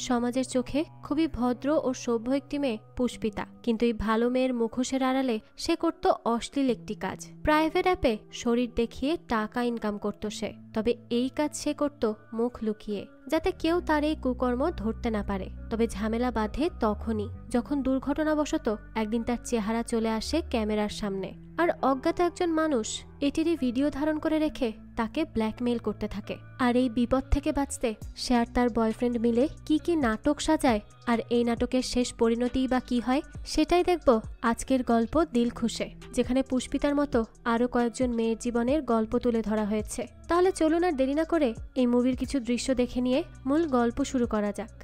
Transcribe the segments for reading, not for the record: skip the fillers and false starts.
সমাজের চোখে খুবই ভদ্র ও সভ্য একটি মেয়ে পুষ্পিতা, কিন্তু এই ভালো মেয়ের মুখোশের আড়ালে সে করত অশ্লীল একটি কাজ। প্রাইভেট অ্যাপে শরীর দেখিয়ে টাকা ইনকাম করত সে। তবে এই কাজ সে করত মুখ লুকিয়ে, যাতে কেউ তার এই কুকর্ম ধরতে না পারে। তবে ঝামেলা বাঁধে তখনই যখন দুর্ঘটনাবশত একদিন তার চেহারা চলে আসে ক্যামেরার সামনে, আর অজ্ঞাত একজন মানুষ এটিরই ভিডিও ধারণ করে রেখে তাকে ব্ল্যাকমেইল করতে থাকে। আর এই বিপদ থেকে বাঁচতে সে আর তার বয়ফ্রেন্ড মিলে কি কি নাটক সাজায়, আর এই নাটকের শেষ পরিণতিই বা কি হয়, সেটাই দেখব আজকের গল্প দিলখুশে, যেখানে পুষ্পিতার মতো আরও কয়েকজন মেয়ের জীবনের গল্প তুলে ধরা হয়েছে। তাহলে চলুন আর দেরি না করে এই মুভির কিছু দৃশ্য দেখে নিয়ে মূল গল্প শুরু করা যাক।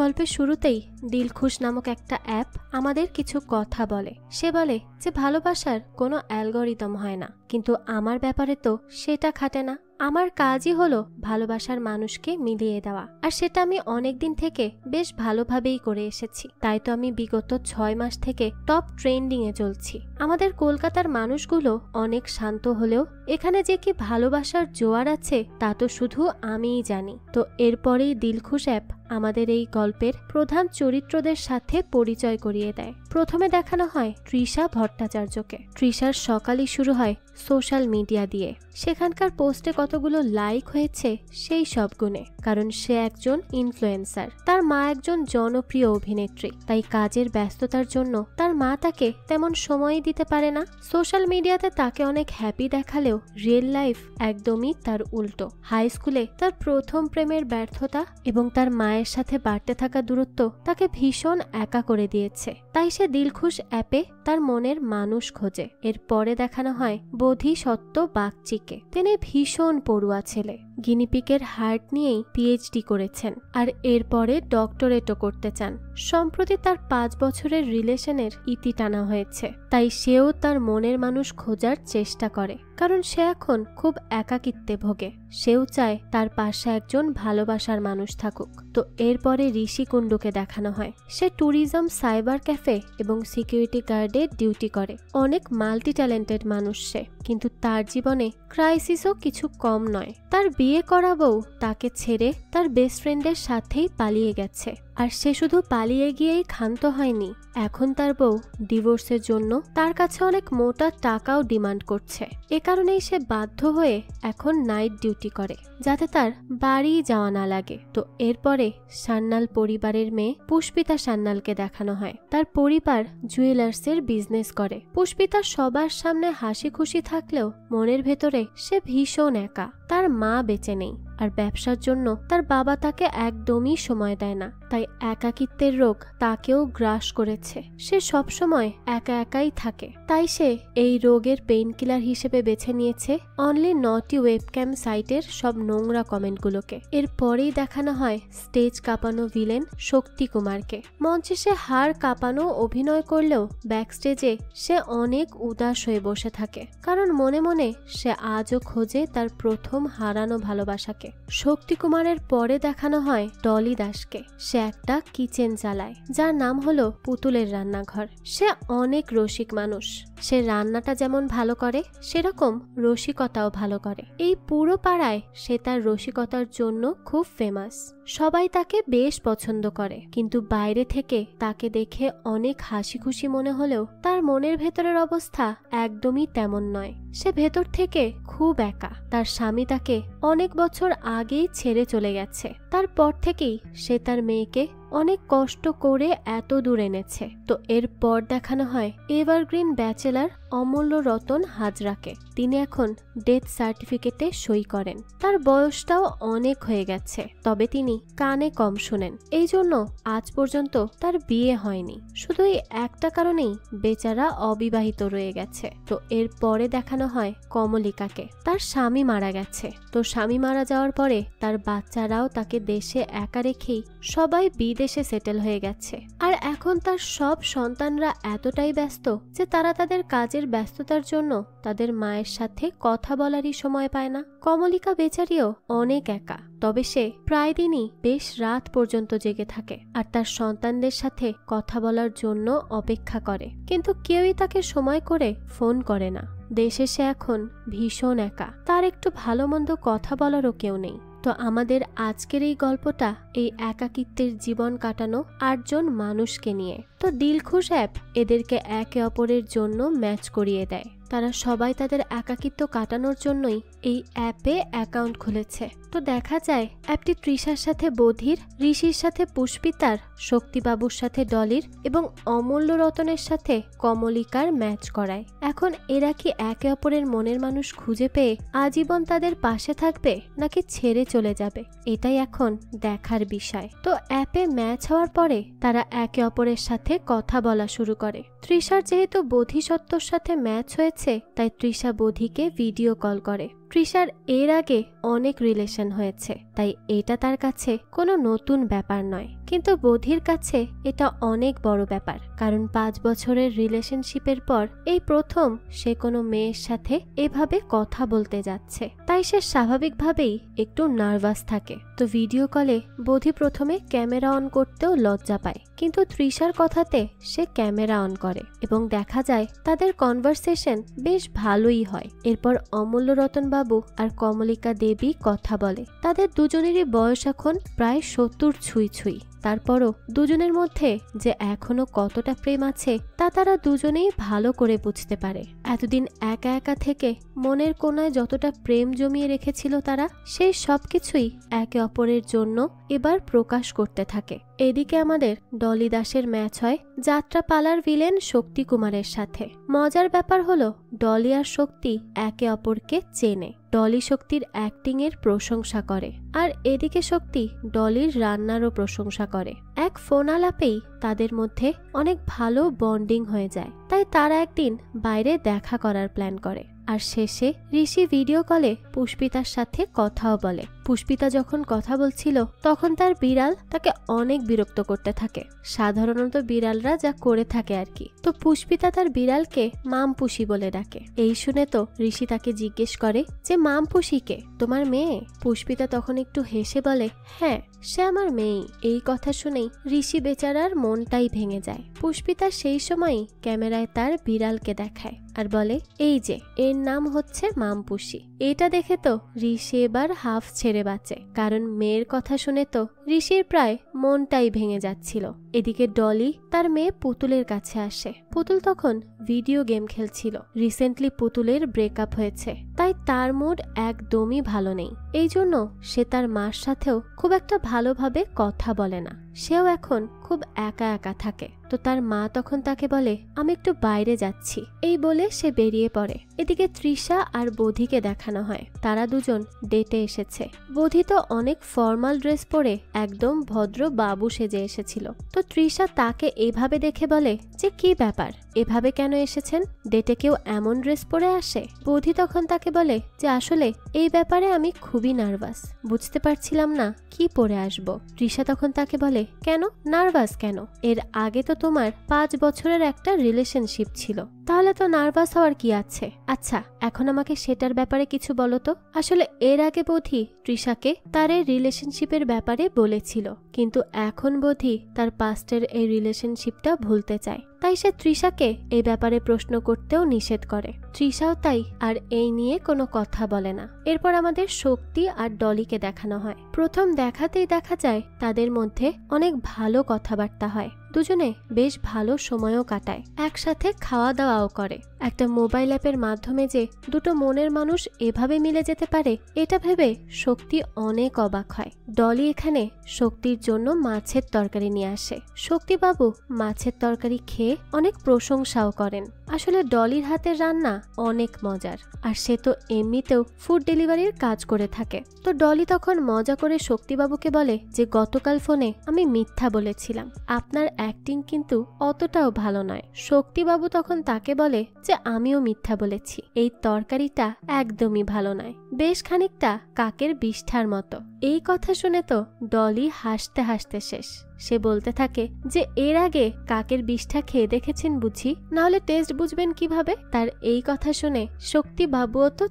গল্পের শুরুতেই দিলখুশ নামক একটা অ্যাপ আমাদের কিছু কথা বলে। সে বলে যে ভালোবাসার কোনো অ্যালগরিদম হয় না, কিন্তু আমার ব্যাপারে তো সেটা খাটে না। আমার কাজই হলো ভালোবাসার মানুষকে মিলিয়ে দেওয়া, আর সেটা আমি অনেকদিন থেকে বেশ ভালোভাবেই করে এসেছি। তাই তো আমি বিগত 6 মাস থেকে টপ ট্রেন্ডিংয়ে চলছি। আমাদের কলকাতার মানুষগুলো অনেক শান্ত হলেও এখানে যে কি ভালোবাসার জোয়ার আছে তা তো শুধু আমিই জানি। তো এরপরেই দিলখুশ অ্যাপ আমাদের এই গল্পের প্রধান চরিত্রদের সাথে পরিচয় করিয়ে দেয়। প্রথমে দেখানো হয় তৃষা ভট্টাচার্যকে। তৃষার সকালই শুরু হয় সোশ্যাল মিডিয়া দিয়ে। সেখানকার পোস্টে কতগুলো লাইক হয়েছে সেই সব গুণে, কারণ সে একজন ইনফ্লুয়েন্সার। তার মা একজন জনপ্রিয় অভিনেত্রী, তাই কাজের ব্যস্ততার জন্য তার মা তাকে তেমন সময়ই দিতে পারে না। সোশ্যাল মিডিয়াতে তাকে অনেক হ্যাপি দেখালেও রিয়েল লাইফ একদমই তার উল্টো। হাই স্কুলে তার প্রথম প্রেমের ব্যর্থতা এবং তার মায়ের সাথে বাড়তে থাকা দূরত্ব তাকে ভীষণ একা করে দিয়েছে। তাই সে দিলখুশ অ্যাপে তার মনের মানুষ খোঁজে। এরপরে দেখানো হয় বোধিসত্ত্ব বাগচিকে। তিনি ভীষণ পড়ুয়া ছেলে, গিনিপিকের হার্ট নিয়েই পিএইচডি করেছেন, আর এরপরে ডক্টরেটও করতে চান। সম্প্রতি তার 5 বছরের রিলেশনের ইতি টানা হয়েছে, তাই সেও তার মনের মানুষ খোঁজার চেষ্টা করে, কারণ সে এখন খুব একাকিত্বে ভোগে। সেও চায় তার পাশে একজন ভালোবাসার মানুষ থাকুক। তো এরপরে ঋষি কুণ্ডুকে দেখানো হয়। সে ট্যুরিজম, সাইবার ক্যাফে এবং সিকিউরিটি গার্ডে ডিউটি করে। অনেক মাল্টি ট্যালেন্টেড মানুষ সে, কিন্তু তার জীবনে ক্রাইসিসও কিছু কম নয়। তার বিয়ে করা বউ তাকে ছেড়ে তার বেস্ট ফ্রেন্ডের সাথেই পালিয়ে গেছে, আর সে শুধু পালিয়ে গিয়েই ক্ষান্ত হয়নি, এখন তার বউ ডিভোর্সের জন্য তার কাছে অনেক মোটা টাকাও ডিমান্ড করছে। এ কারণেই সে বাধ্য হয়ে এখন নাইট ডিউটি করে, যাতে তার বাড়ি যাওয়া না লাগে। তো এরপরে সান্যাল পরিবারের মেয়ে পুষ্পিতা সান্যালকে দেখানো হয়। তার পরিবার জুয়েলার্সের বিজনেস করে। পুষ্পিতা সবার সামনে হাসি খুশি থাকলেও মনের ভেতরে সে ভীষণ একা। তার মা বেঁচে নেই, আর ব্যবসার জন্য তার বাবা তাকে একদমই সময় দেয় না। তাই একাকিত্বের রোগ তাকেও গ্রাস করেছে। সে সবসময় একা একাই থাকে। তাই সে এই রোগের পেইন কিলার হিসেবে বেছে নিয়েছে অনলি নটি ওয়েবক্যাম সাইটের সব নোংরা কমেন্টগুলোকে। এরপরেই দেখানো হয় স্টেজ কাঁপানো ভিলেন শক্তি কুমারকে। মঞ্চে সে হাড় কাঁপানো অভিনয় করলেও ব্যাকস্টেজে সে অনেক উদাস হয়ে বসে থাকে, কারণ মনে মনে সে আজও খোঁজে তার প্রথম হারানো ভালোবাসাকে। শক্তি কুমারের পরে দেখানো হয় ডলি দাসকে। সে একটা কিচেন চালায়, যার নাম হলো পুতুলের রান্নাঘর। সে অনেক রসিক মানুষ। সে রান্নাটা যেমন ভালো করে, সেরকম রসিকতাও ভালো করে। এই পুরো পাড়ায় সে তার রসিকতার জন্য খুব ফেমাস। সবাই তাকে বেশ পছন্দ করে, কিন্তু বাইরে থেকে তাকে দেখে অনেক হাসি খুশি মনে হলেও তার মনের ভেতরের অবস্থা একদমই তেমন নয়। সে ভেতর থেকে খুব একা। তার স্বামী তাকে অনেক বছর আগেই ছেড়ে চলে গেছে। তারপর থেকেই সে তার মেয়েকে অনেক কষ্ট করে এত দূর এনেছে। তো এরপর দেখানো হয় এভারগ্রিন ব্যাচেলার অমূল্য রতন হাজরাকে। তিনি এখন ডেথ সার্টিফিকেটে সই করেন। তার বয়সটাও অনেক হয়ে গেছে, তবে তিনি কানে কম শোনেন। এই জন্য আজ পর্যন্ত তার বিয়ে হয়নি। শুধু এই একটা কারণেই বেচারা অবিবাহিত রয়ে গেছে। তো এরপরে দেখানো হয় কমলিকাকে। তার স্বামী মারা গেছে। তো স্বামী মারা যাওয়ার পরে তার বাচ্চারাও তাকে দেশে একা রেখেই সবাই বিদায় বিদেশে সেটেল হয়ে গেছে। আর এখন তার সব সন্তানরা এতটাই ব্যস্ত যে তারা তাদের কাজের ব্যস্ততার জন্য তাদের মায়ের সাথে কথা বলারই সময় পায় না। কমলিকা বেচারিও অনেক একা, তবে সে প্রায় দিনই বেশ রাত পর্যন্ত জেগে থাকে আর তার সন্তানদের সাথে কথা বলার জন্য অপেক্ষা করে, কিন্তু কেউই তাকে সময় করে ফোন করে না। দেশে সে এখন ভীষণ একা, তার একটু ভালো মন্দ কথা বলারও কেউ নেই। তো আমাদের আজকের এই গল্পটা এই একাকিত্বের জীবন কাটানো 8 জন মানুষকে নিয়ে। তো দিলখুশ অ্যাপ এদেরকে একে অপরের জন্য ম্যাচ করিয়ে দেয়। তারা সবাই তাদের একাকিত্ব কাটানোর জন্যই এই অ্যাপে অ্যাকাউন্ট খুলেছে। তো দেখা যায় অ্যাপটি তৃষার সাথে বধির, ঋষির সাথে পুষ্পিতার, শক্তিবাবুর সাথে ডলির এবং অমূল্য রতনের সাথে কমলিকার ম্যাচ করায়। এখন এরা কি একে অপরের মনের মানুষ খুঁজে পেয়ে আজীবন তাদের পাশে থাকবে নাকি ছেড়ে চলে যাবে, এটাই এখন দেখার বিষয়। তো অ্যাপে ম্যাচ হওয়ার পরে তারা একে অপরের সাথে কথা বলা শুরু করে। তৃষার যেহেতু বোধিসত্ত্বর সাথে ম্যাচ হয়েছে তাই তৃষা বোধিকে ভিডিও কল করে। তৃষার এর আগে অনেক রিলেশন হয়েছে, তাই এটা তার কাছে কোনো নতুন ব্যাপার নয়, কিন্তু বোধির কাছে এটা অনেক বড় ব্যাপার, কারণ 5 বছরের রিলেশনশিপের পর এই প্রথম সে কোনো মেয়ের সাথে এভাবে কথা বলতে যাচ্ছে। তাই সে স্বাভাবিকভাবেই একটু নার্ভাস থাকে। তো ভিডিও কলে বোধি প্রথমে ক্যামেরা অন করতেও লজ্জা পায়, কিন্তু তৃষার কথাতে সে ক্যামেরা অন করে এবং দেখা যায় তাদের কনভারসেশন বেশ ভালোই হয়। এরপর অমূল্য রতন বাবু আর কমলিকা দেবী কথা বলে। তাদের দুজনেরই বয়স এখন প্রায় 70 ছুঁই। তারপরও দুজনের মধ্যে যে এখনো কতটা প্রেম আছে তা তারা দুজনেই ভালো করে বুঝতে পারে। এতদিন একা একা থেকে মনের কোনায় যতটা প্রেম জমিয়ে রেখেছিল তারা, সেই সবকিছুই একে অপরের জন্য এবার প্রকাশ করতে থাকে। এদিকে আমাদের ডলি দাসের ম্যাচ হয় যাত্রাপালার ভিলেন শক্তি কুমারের সাথে। মজার ব্যাপার হলো ডলি আর শক্তি একে অপরকে চেনে। ডলি শক্তির অ্যাক্টিং এর প্রশংসা করে আর এদিকে শক্তি ডলির রান্নারও প্রশংসা করে। এক ফোন আলাপেই তাদের মধ্যে অনেক ভালো বন্ডিং হয়ে যায়, তাই তারা একদিন বাইরে দেখা করার প্ল্যান করে। আর শেষে ঋষি ভিডিও কলে পুষ্পিতার সাথে কথাও বলে। পুষ্পিতা যখন কথা বলছিল তখন তার বিড়াল তাকে অনেক বিরক্ত করতে থাকে, সাধারণত বিড়ালরা যা করে থাকে আর কি। তো পুষ্পিতা তার বিড়ালকে মামপুষি বলে ডাকে। এই শুনে তো ঋষি তাকে জিজ্ঞেস করে যে মামপুষি কে, তোমার মেয়ে? পুষ্পিতা তখন একটু হেসে বলে হ্যাঁ, সে আমার মেয়ে। এই কথা শুনেই ঋষি বেচারার মনটাই ভেঙে যায়। পুষ্পিতা সেই সময়ই ক্যামেরায় তার বিড়ালকে দেখায় আর বলে এই যে এর নাম হচ্ছে মামপুষি। এটা দেখে তো ঋষি এবার হাফ ছেড়ে বাঁচে, কারণ মেয়ের কথা শুনে তো ঋষির প্রায় মনটাই ভেঙে যাচ্ছিল। এদিকে ডলি তার মেয়ে পুতুলের কাছে আসে। পুতুল তখন ভিডিও গেম খেলছিল। রিসেন্টলি পুতুলের ব্রেকআপ হয়েছে, তাই তার মুড একদমই ভালো নেই। এই জন্য সে তার মার সাথেও খুব একটা ভালোভাবে কথা বলে না। সেও এখন খুব একা একা থাকে। তো তার মা তখন তাকে বলে আমি একটু বাইরে যাচ্ছি, এই বলে সে বেরিয়ে পড়ে। এদিকে তৃষা আর বোধিকে দেখানো হয় তারা দুজন ডেটে এসেছে। বোধি তো অনেক ফর্মাল ড্রেস পরে একদম ভদ্র বাবু সেজে এসেছিল। তো তৃষা তাকে এভাবে দেখে বলে যে কি ব্যাপার, এভাবে কেন এসেছেন? ডেটে কেউ এমন ড্রেস পরে আসে? বোধি তখন তাকে বলে যে আসলে এই ব্যাপারে আমি খুবই নার্ভাস, বুঝতে পারছিলাম না কি পরে আসব। তৃষা তখন তাকে বলে কেন নার্ভাস কেন? এর আগে তো তোমার 5 বছরের একটা রিলেশনশিপ ছিল, তাহলে তো নার্ভাস হওয়ার কি আছে? আচ্ছা এখন আমাকে সেটার ব্যাপারে কিছু বলো তো। আসলে এর আগে বোধি তৃষাকে তার এই রিলেশনশিপের ব্যাপারে বলেছিল, কিন্তু এখন বোধি তার পাস্টের এই রিলেশনশিপটা ভুলতে চায়, তাই সে তৃষাকে এই ব্যাপারে প্রশ্ন করতেও নিষেধ করে। তৃষাও তাই আর এই নিয়ে কোনো কথা বলে না। এরপর আমাদের শক্তি আর ডলিকে দেখানো হয়। প্রথম দেখাতেই দেখা যায় তাদের মধ্যে অনেক ভালো কথাবার্তা হয়। দুজনে বেশ ভালো সময়ও কাটায়, একসাথে খাওয়া দাওয়াও করে। একটা মোবাইল অ্যাপের মাধ্যমে যে দুটো মনের মানুষ এভাবে মিলে যেতে পারে এটা ভেবে শক্তি অনেক অবাক হয়। ডলি এখানে শক্তির জন্য মাছের তরকারি নিয়ে আসে। শক্তিবাবু মাছের তরকারি খেয়ে অনেক প্রশংসাও করেন। আসলে ডলির হাতের রান্না অনেক মজার, আর সে তো এমনিতেও ফুড ডেলিভারির কাজ করে থাকে। তো ডলি তখন মজা করে শক্তিবাবুকে বলে যে গতকাল ফোনে আমি মিথ্যা বলেছিলাম, আপনার অ্যাক্টিং কিন্তু অতটাও ভালো নয়। শক্তিবাবু তখন তাকে বলে যে আমিও মিথ্যা বলেছি, এই তরকারিটা একদমই ভালো নয়, বেশ খানিকটা কাকের বিষ্ঠার মতো। এই কথা শুনে তো ডলি হাসতে হাসতে শেষ। সে বলতে থাকে যে এর আগে কাকের বিষটা খেয়ে দেখেছেন বুঝি, নাহলে টেস্ট বুঝবেন কিভাবে। তার এই কথা শুনে শক্তি বাবুও তো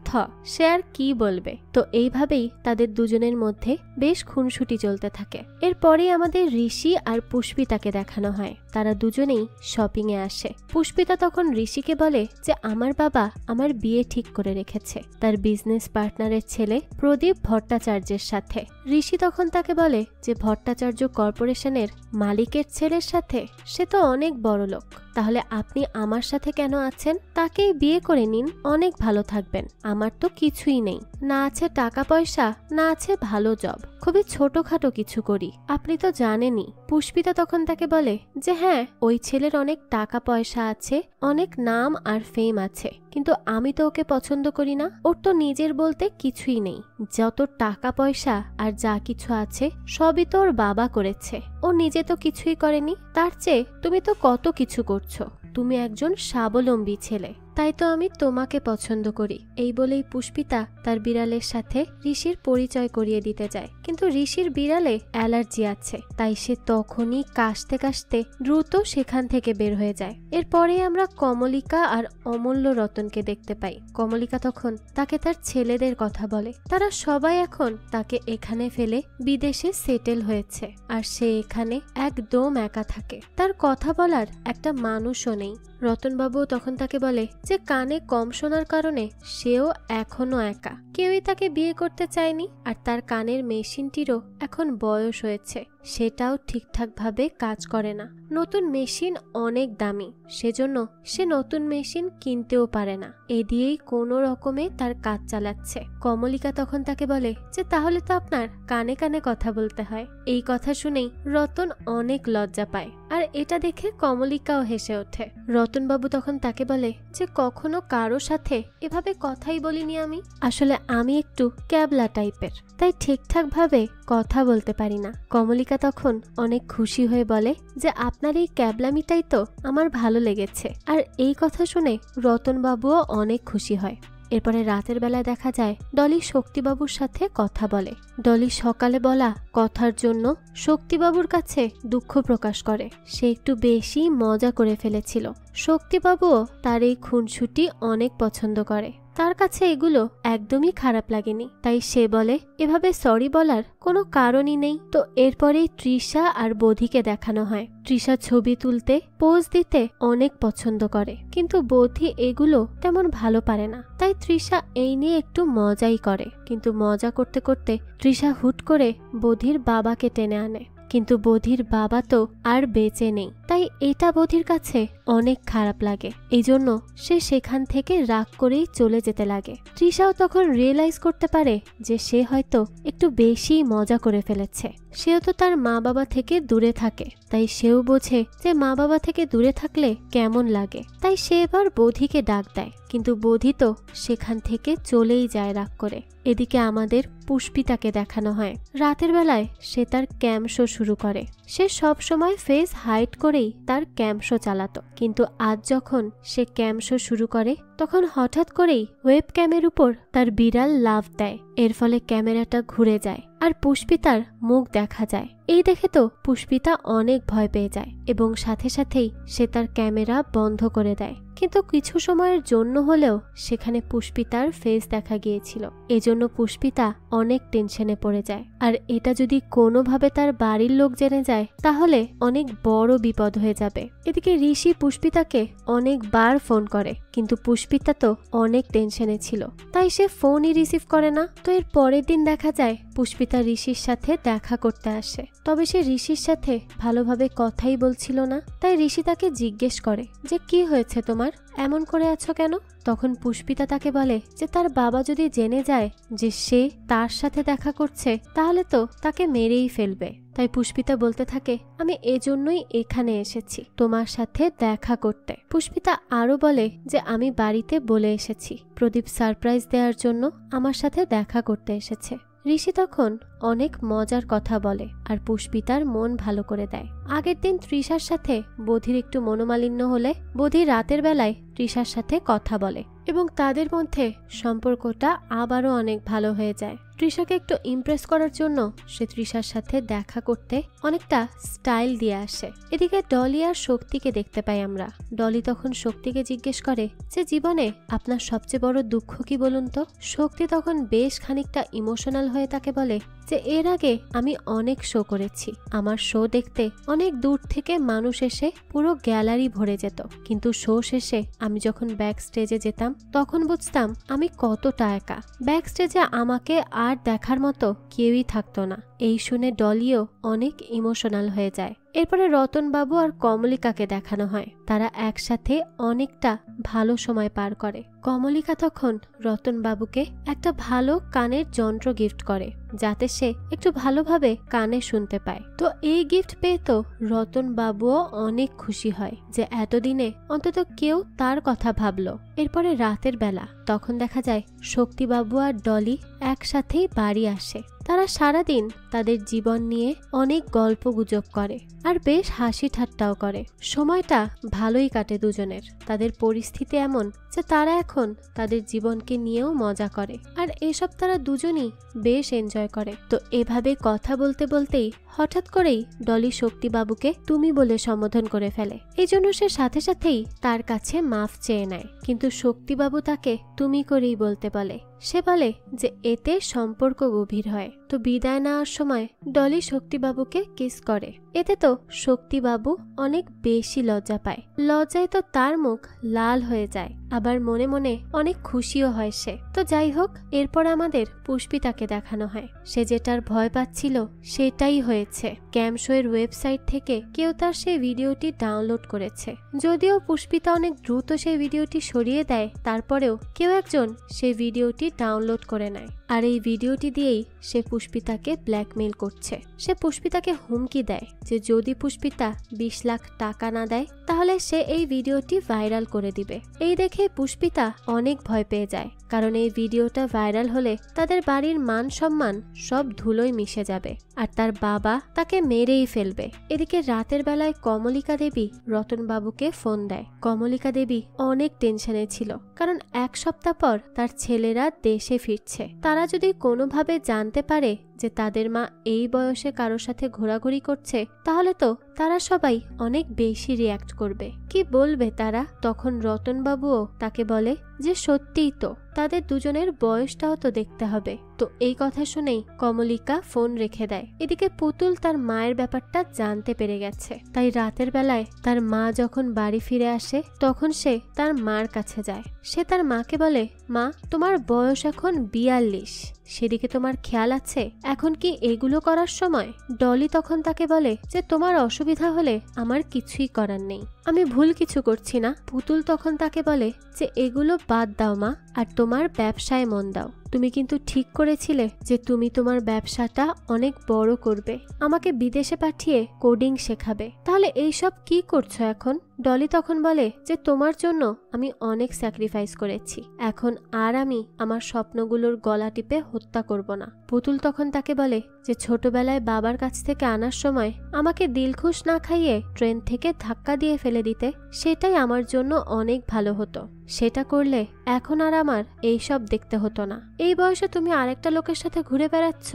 সে আর কি বলবে। তো এইভাবেই তাদের দুজনের মধ্যে বেশ খুনসুটি চলতে থাকে। এরপরে আমাদের ঋষি আর পুষ্পিতাকে দেখানো হয়। তারা দুজনেই শপিং এ আসে। পুষ্পিতা তখন ঋষিকে বলে যে আমার বাবা আমার বিয়ে ঠিক করে রেখেছে তার বিজনেস পার্টনারের ছেলে প্রদীপ ভট্টাচার্যের সাথে। ঋষি তখন তাকে বলে যে ভট্টাচার্য কর্পোরেশনের মালিকের ছেলের সাথে, সে তো অনেক বড় লোক, তাহলে আপনি আমার সাথে কেন আছেন? তাকেই বিয়ে করে নিন, অনেক ভালো থাকবেন। আমার তো কিছুই নেই, না আছে টাকা পয়সা, না আছে ভালো জব, খুবই ছোটখাটো কিছু করি, আপনি তো জানেনই। পুষ্পিতা তখন তাকে বলে যে হ্যাঁ, ওই ছেলের অনেক টাকা পয়সা আছে, অনেক নাম আর ফেম আছে, কিন্তু আমি তো ওকে পছন্দ করি না। ওর তো নিজের বলতে কিছুই নেই, যত টাকা পয়সা আর যা কিছু আছে সবই তো ওর বাবা করেছে, ও নিজে তো কিছুই করেনি। তার চেয়ে তুমি তো কত কিছু করছো, তুমি একজন স্বাবলম্বী ছেলে, তাই তো আমি তোমাকে পছন্দ করি। এই বলেই পুষ্পিতা তার বিড়ালের সাথে ঋষির পরিচয় করিয়ে দিতে যায়, কিন্তু ঋষির বিড়ালে অ্যালার্জি আছে, তাই সে তখনই কাশতে কাশতে দ্রুত সেখান থেকে বের হয়ে যায়। এরপরে আমরা কমলিকা আর অমূল্য রতনকে দেখতে পাই। কমলিকা তখন তাকে তার ছেলেদের কথা বলে। তারা সবাই এখন তাকে এখানে ফেলে বিদেশে সেটেল হয়েছে, আর সে এখানে একদম একা থাকে। তার কথা বলার একটা মানুষও নেই। রতনবাবু তখন তাকে বলে যে কানে কম শোনার কারণে সেও এখনো একা, কেউই তাকে বিয়ে করতে চায়নি, আর তার কানের মেশিনটিরও এখন বয়স হয়েছে, সেটাও ঠিকঠাক ভাবে কাজ করে না। নতুন মেশিন অনেক দামি, সেজন্য সে নতুন মেশিন কিনতেও পারে না, এ দিয়েই কোনো রকমে তার কাজ চালাচ্ছে। কমলিকা তখন তাকে বলে যে তাহলে তো আপনার কানে কানে কথা বলতে হয়। এই কথা শুনেই রতন অনেক লজ্জা পায়, আর এটা দেখে কমলিকাও হেসে ওঠে। রতনবাবু তখন তাকে বলে যে কখনো কারো সাথে এভাবে কথাই বলিনি আমি, আসলে আমি একটু ক্যাবলা টাইপের, তাই ঠিকঠাক ভাবে কথা বলতে পারি না। কমলিকা তখন অনেক খুশি হয়ে বলে যে আপনার এই ক্যাবলামিটাই তো আমার ভালো লেগেছে। আর এই কথা শুনে রতনবাবুও অনেক খুশি হয়। এরপরে রাতের বেলায় দেখা যায় ডলি শক্তিবাবুর সাথে কথা বলে। ডলি সকালে বলা কথার জন্য শক্তিবাবুর কাছে দুঃখ প্রকাশ করে, সে একটু বেশি মজা করে ফেলেছিল। শক্তিবাবুও তার এই খুনসুটি অনেক পছন্দ করে, তার কাছে এগুলো একদমই খারাপ লাগেনি, তাই সে বলে এভাবে সরি বলার কোনো কারণই নেই। তো এরপরেই তৃষা আর বোধিকে দেখানো হয়। তৃষা ছবি তুলতে পোজ দিতে অনেক পছন্দ করে, কিন্তু বোধি এগুলো তেমন ভালো পারে না, তাই তৃষা এই নিয়ে একটু মজাই করে। কিন্তু মজা করতে করতে তৃষা হুট করে বোধির বাবাকে টেনে আনে, কিন্তু বোধির বাবা তো আর বেঁচে নেই, তাই এটা বোধির কাছে অনেক খারাপ লাগে। এই জন্য সে সেখান থেকে রাগ করেই চলে যেতে লাগে। তৃষাও তখন রিয়েলাইজ করতে পারে যে সে হয়তো একটু বেশি মজা করে ফেলেছে। সেও তো তার মা বাবা থেকে দূরে থাকে, তাই সেও বোঝে যে মা বাবা থেকে দূরে থাকলে কেমন লাগে, তাই সে এবার বোধিকে ডাক দেয়, কিন্তু বোধি তো সেখান থেকে চলেই যায় রাগ করে। এদিকে আমাদের পুষ্পিতাকে দেখানো হয়। রাতের বেলায় সে তার ক্যাম্প শো শুরু করে। সে সব সময় ফেস হাইড করেই তার ক্যাম্প শো চালাতো, কিন্তু আজ যখন সে ক্যাম্প শো শুরু করে তখন হঠাৎ করেই ওয়েব ক্যামের উপর তার বিড়াল লাফ দেয়। এর ফলে ক্যামেরাটা ঘুরে যায় আর পুষ্পিতার মুখ দেখা যায়। এই দেখে তো পুষ্পিতা অনেক ভয় পেয়ে যায় এবং সাথে সাথেই সে তার ক্যামেরা বন্ধ করে দেয়। কিন্তু কিছু সময়ের জন্য হলেও সেখানে পুষ্পিতার ফেস দেখা গিয়েছিল, এজন্য পুষ্পিতা অনেক টেনশনে পড়ে যায়। আর এটা যদি কোনোভাবে তার বাড়ির লোক জেনে যায় তাহলে অনেক বড় বিপদ হয়ে যাবে। এদিকে ঋষি পুষ্পিতাকে অনেকবার ফোন করে, কিন্তু পুষ্পিতা তো অনেক টেনশনে ছিল, তাই সে ফোনই রিসিভ করে না। তো এর পরের দিন দেখা যায় পুষ্পিতা ঋষির সাথে দেখা করতে আসে, তবে সে ঋষির সাথে ভালোভাবে কথাই বলছিল না। তাই ঋষি তাকে জিজ্ঞেস করে যে কি হয়েছে তোমার, এমন করে আছো কেন? তখন পুষ্পিতা তাকে বলে যে তার বাবা যদি জেনে যায় যে সে তার সাথে দেখা করছে তাহলে তো তাকে মেরেই ফেলবে। তাই পুষ্পিতা বলতে থাকে আমি এজন্যই এখানে এসেছি তোমার সাথে দেখা করতে। পুষ্পিতা আরো বলে যে আমি বাড়িতে বলে এসেছি প্রদীপ সারপ্রাইজ দেওয়ার জন্য আমার সাথে দেখা করতে এসেছে। ঋষি তখন অনেক মজার কথা বলে আর পুষ্পিতার মন ভালো করে দেয়। আগের দিন তৃষার সাথে বোধির একটু মনোমালিন্য হলে বোধি রাতের বেলায় তৃষার সাথে কথা বলে এবং তাদের মধ্যে সম্পর্কটা আবারও অনেক ভালো হয়ে যায়। তৃষাকে একটু ইমপ্রেস করার জন্য সে তৃষার সাথে দেখা করতে অনেকটা স্টাইল দিয়ে আসে। এদিকে ডলি আর শক্তিকে দেখতে পাই আমরা। ডলি তখন শক্তিকে জিজ্ঞেস করে যে জীবনে আপনার সবচেয়ে বড় দুঃখ কি বলুন তো। শক্তি তখন বেশ খানিকটা ইমোশনাল হয়ে তাকে বলে যে এর আগে আমি অনেক শো করেছি, আমার শো দেখতে অনেক দূর থেকে মানুষ এসে পুরো গ্যালারি ভরে যেত, কিন্তু শো শেষে আমি যখন ব্যাক স্টেজে যেতাম তখন বুঝতাম আমি কতটা একা। ব্যাক স্টেজে আমাকে আর দেখার মতো কেউই থাকতো না। এই শুনে ডলিও অনেক ইমোশনাল হয়ে যায়। এরপরে রতনবাবু আর কমলিকাকে দেখানো হয়। তারা একসাথে অনেকটা ভালো সময় পার করে। কমলিকা তখন রতনবাবুকে একটা ভালো কানের যন্ত্র গিফট করে যাতে সে একটু ভালোভাবে কানে শুনতে পায়। তো এই গিফট পেয়ে তো রতনবাবুও অনেক খুশি হয় যে এতদিনে অন্তত কেউ তার কথা ভাবলো। এরপরে রাতের বেলা তখন দেখা যায় শক্তিবাবু আর ডলি একসাথেই বাড়ি আসে। তারা সারাদিন তাদের জীবন নিয়ে অনেক গল্প গুজব করে আর বেশ হাসি ঠাট্টাও করে। সময়টা ভালোই কাটে দুজনের। তাদের পরিস্থিতি এমন যে তারা এখন তাদের জীবনকে নিয়েও মজা করে আর এসব তারা দুজনই বেশ এনজয় করে। তো এভাবে কথা বলতে বলতেই হঠাৎ করেই ডলি শক্তিবাবুকে তুমি বলে সম্বোধন করে ফেলে। এই জন্য সে সাথে সাথেই তার কাছে মাফ চেয়ে নেয়, কিন্তু শক্তিবাবু তাকে তুমি করেই বলতে বলে। সে বলে যে এতে সম্পর্ক গভীর হয়। তো বিদায় নেওয়ার সময় ডলি শক্তিবাবুকে কিস করে। এতে তো শক্তিবাবু অনেক বেশি লজ্জা পায়। লজ্জায় তো তার মুখ লাল হয়ে যায়, আবার মনে মনে অনেক খুশিও হয় সে। তো যাই হোক, এরপর আমাদের পুষ্পিতাকে দেখানো হয়। সে যেটার ভয় পাচ্ছিল সেটাই হয়েছে। ক্যামশোয়ের ওয়েবসাইট থেকে কেউ তার সেই ভিডিওটি ডাউনলোড করেছে। যদিও পুষ্পিতা অনেক দ্রুত সেই ভিডিওটি সরিয়ে দেয়, তারপরেও কেউ একজন সেই ভিডিওটি ডাউনলোড করে নেয় আর এই ভিডিওটি দিয়েই সে পুষ্পিতাকে ব্ল্যাকমেইল করছে। সে পুষ্পিতাকে হুমকি দেয় যে যদি পুষ্পিতা 20 লাখ টাকা না দেয় তাহলে সে এই ভিডিওটি ভাইরাল করে দিবে। এই দেখে পুষ্পিতা অনেক ভয় পেয়ে যায়, কারণ এই ভিডিওটা ভাইরাল হলে তাদের বাড়ির মান সম্মান সব ধুলোয় মিশে যাবে আর তার বাবা তাকে মেরেই ফেলবে। এদিকে রাতের বেলায় কমলিকা দেবী রতনবাবুকে ফোন দেয়। কমলিকা দেবী অনেক টেনশনে ছিল, কারণ 1 সপ্তাহ পর তার ছেলেরা দেশে ফিরছে। তারা যদি কোনোভাবে জানতে পারে যে তাদের মা এই বয়সে কারোর সাথে ঘোরাঘুরি করছে তাহলে তো তারা সবাই অনেক বেশি রিয়্যাক্ট করবে। কি বলবে তারা? তখন রতনবাবুও তাকে বলে যে সত্যিই তো, তাদের দুজনের বয়সটাও তো দেখতে হবে। তো এই কথা শুনেই কমলিকা ফোন রেখে দেয়। এদিকে পুতুল তার মায়ের ব্যাপারটা জানতে পেরে গেছে, তাই রাতের বেলায় তার মা যখন বাড়ি ফিরে আসে তখন সে তার মার কাছে যায়। সে তার মাকে বলে, মা তোমার বয়স এখন 42, সেদিকে তোমার খেয়াল আছে? এখন কি এগুলো করার সময়? ডলি তখন তাকে বলে যে তোমার অসুবিধা হলে আমার কিছুই করার নেই, আমি ভুল কিছু করছি না। পুতুল তখন তাকে বলে যে এগুলো বাদ দাও মা, আর তোমার ব্যবসায় মন দাও। তুমি কিন্তু ঠিক করেছিলে যে তুমি তোমার ব্যবসাটা অনেক বড় করবে, আমাকে বিদেশে পাঠিয়ে কোডিং শেখাবে, তাহলে এইসব কি করছো এখন? ডলি তখন বলে যে তোমার জন্য আমি অনেক স্যাক্রিফাইস করেছি, এখন আর আমি আমার স্বপ্নগুলোর গলা টিপে হত্যা করব না। পুতুল তখন তাকে বলে যে ছোটবেলায় বাবার কাছ থেকে আনার সময় আমাকে দিলখুশ না খাইয়ে ট্রেন থেকে ধাক্কা দিয়ে ফেলে দিতে, সেটাই আমার জন্য অনেক ভালো হতো। সেটা করলে এখন আর আমার এইসব দেখতে হতো না। এই বয়সে তুমি আরেকটা লোকের সাথে ঘুরে বেড়াচ্ছ।